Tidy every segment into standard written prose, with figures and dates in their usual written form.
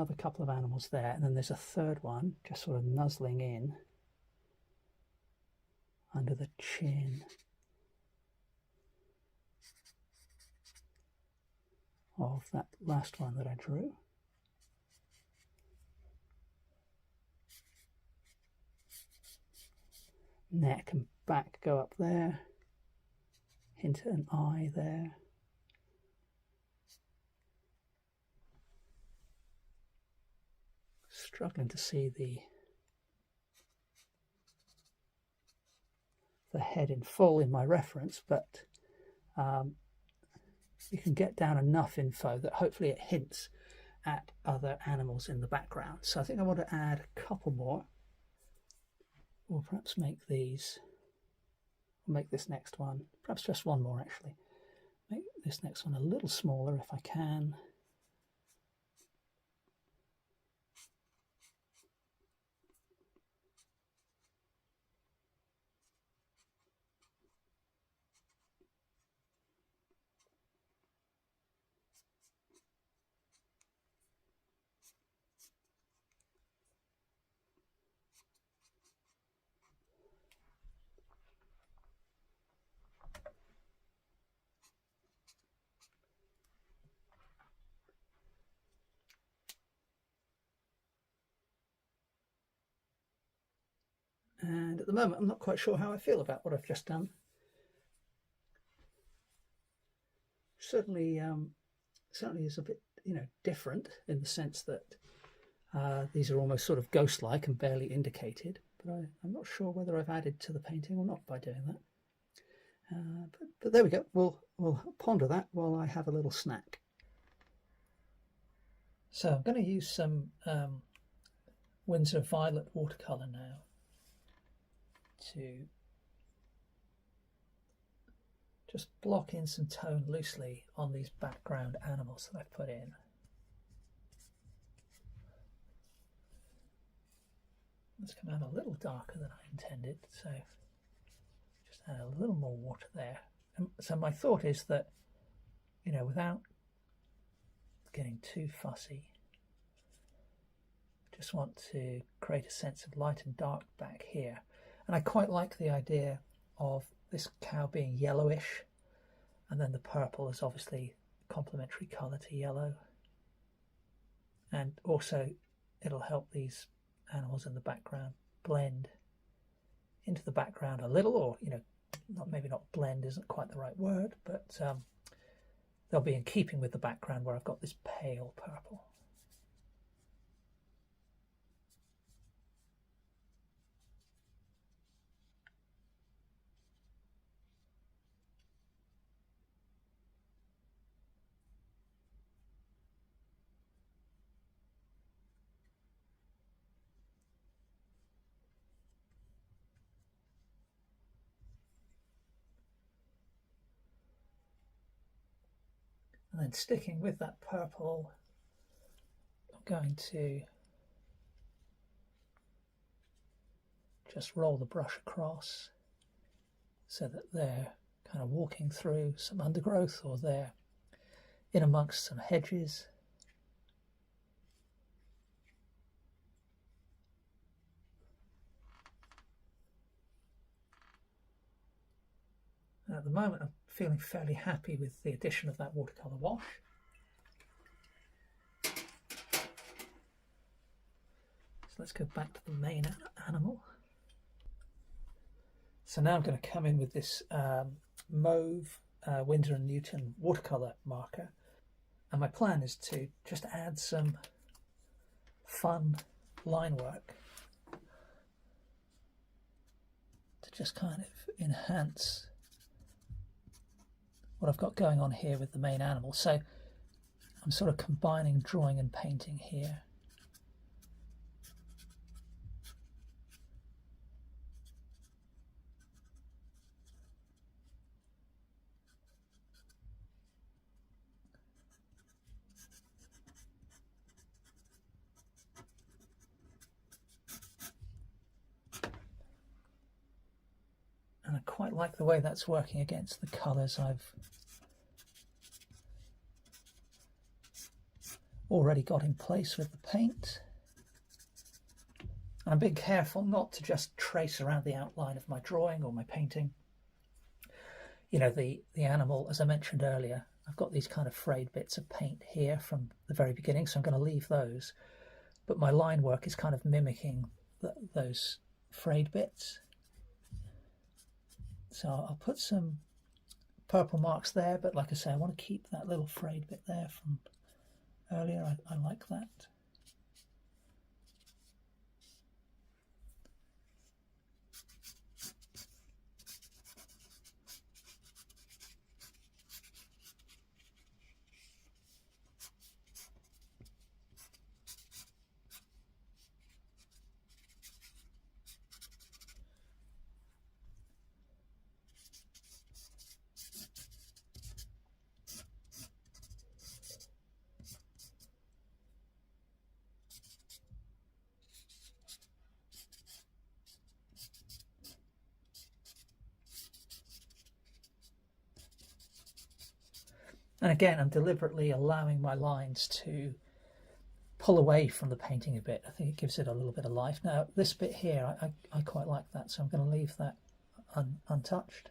another couple of animals there, and then there's a third one just sort of nuzzling in under the chin of that last one that I drew. Neck and back go up there, hint at an eye there. Struggling to see the head in full in my reference, but you can get down enough info that hopefully it hints at other animals in the background. So I think I want to add a couple more, or perhaps make this next one, perhaps just one more actually. Make this next one a little smaller if I can. And at the moment, I'm not quite sure how I feel about what I've just done. Certainly is a bit, different in the sense that these are almost sort of ghost-like and barely indicated. But I'm not sure whether I've added to the painting or not by doing that. But there we go. We'll ponder that while I have a little snack. So I'm going to use some Winsor Violet watercolor now to just block in some tone loosely on these background animals that I've put in. It's come out a little darker than I intended, so just add a little more water there. And so my thought is that, without getting too fussy, just want to create a sense of light and dark back here. And I quite like the idea of this cow being yellowish, and then the purple is obviously complementary colour to yellow. And also it'll help these animals in the background blend into the background a little, or maybe not blend isn't quite the right word, but they'll be in keeping with the background where I've got this pale purple. And then sticking with that purple, I'm going to just roll the brush across so that they're kind of walking through some undergrowth, or they're in amongst some hedges. And at the moment, I'm feeling fairly happy with the addition of that watercolor wash. So let's go back to the main animal. So now I'm going to come in with this mauve Winsor & Newton watercolor marker. And my plan is to just add some fun line work to just kind of enhance what I've got going on here with the main animal. So I'm sort of combining drawing and painting here. And I quite like the way that's working against the colours I've already got in place with the paint. And I'm being careful not to just trace around the outline of my drawing or my painting. You know, the animal, as I mentioned earlier, I've got these kind of frayed bits of paint here from the very beginning, so I'm going to leave those. But my line work is kind of mimicking those frayed bits. So I'll put some purple marks there, but like I say, I want to keep that little frayed bit there from earlier. I like that. And again, I'm deliberately allowing my lines to pull away from the painting a bit. I think it gives it a little bit of life. Now, this bit here, I quite like that, so I'm going to leave that untouched.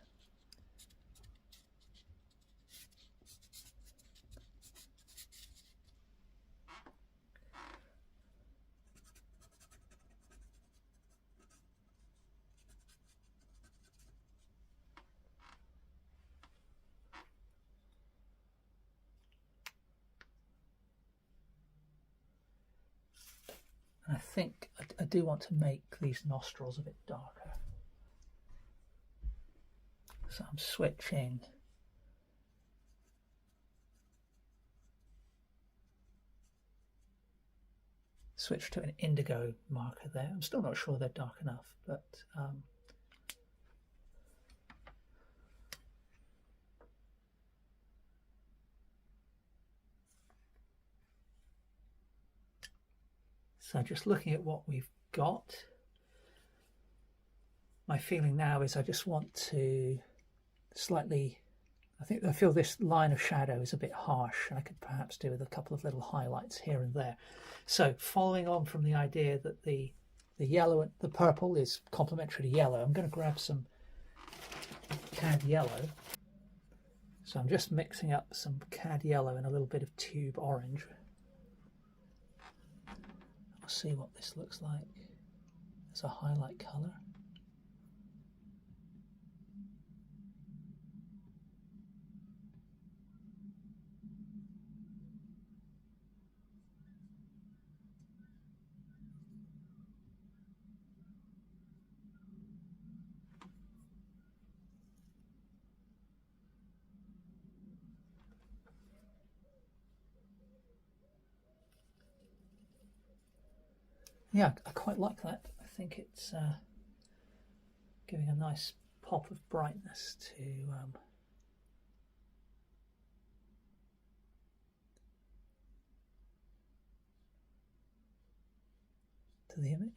I think I do want to make these nostrils a bit darker. So I'm switching to an indigo marker there. I'm still not sure they're dark enough, but so just looking at what we've got, my feeling now is I just want to slightly, I feel this line of shadow is a bit harsh, and I could perhaps do with a couple of little highlights here and there. So following on from the idea that the yellow and the purple is complementary to yellow, I'm going to grab some cad yellow. So I'm just mixing up some cad yellow and a little bit of tube orange. I'll see what this looks like as a highlight colour. Yeah, I quite like that. I think it's giving a nice pop of brightness to the image.